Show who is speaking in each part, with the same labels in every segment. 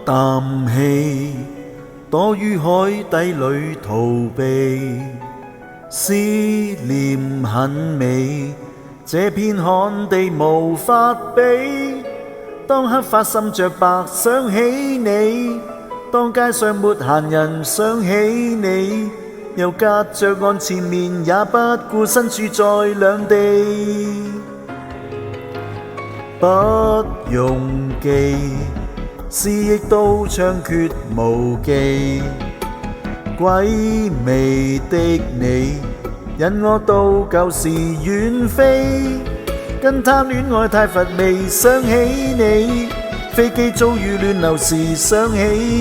Speaker 1: 啖氣，躲於海底裏逃避。思念很美，這片旱地無法比。當黑髮滲着白想起你，當街上沒閒人想起你，又隔着岸前面也不顧身處在兩地。不用記，思憶都猖獗無忌，鬼魅的你引我到舊時遠飛，跟他戀愛太乏味，想起你，飛機遭遇亂流時想起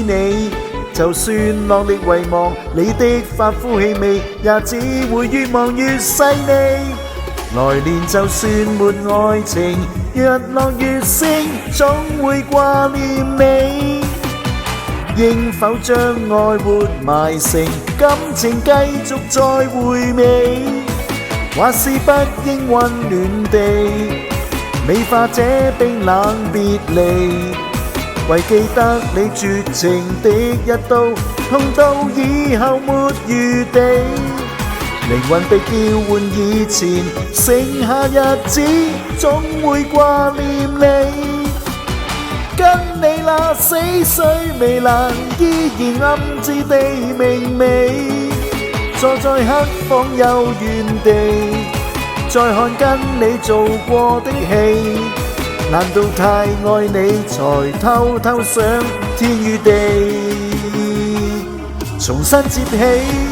Speaker 1: 你，就算落力遺忘你的髮膚氣味，也只會越望越細膩。來年就算沒愛情，日落月升，總會掛念你。應否將愛活埋成感情，繼續再回味？還是不應溫暖地美化這冰冷別離？為記得你絕情的一刀，痛到以後沒餘地。靈魂被叫喚以前，剩下日子總會掛念你。跟你那死水微瀾，依然暗自地明媚。坐在黑房遊園地，再看跟你做過的戲，難道太愛你才偷偷想天與地，重新接起？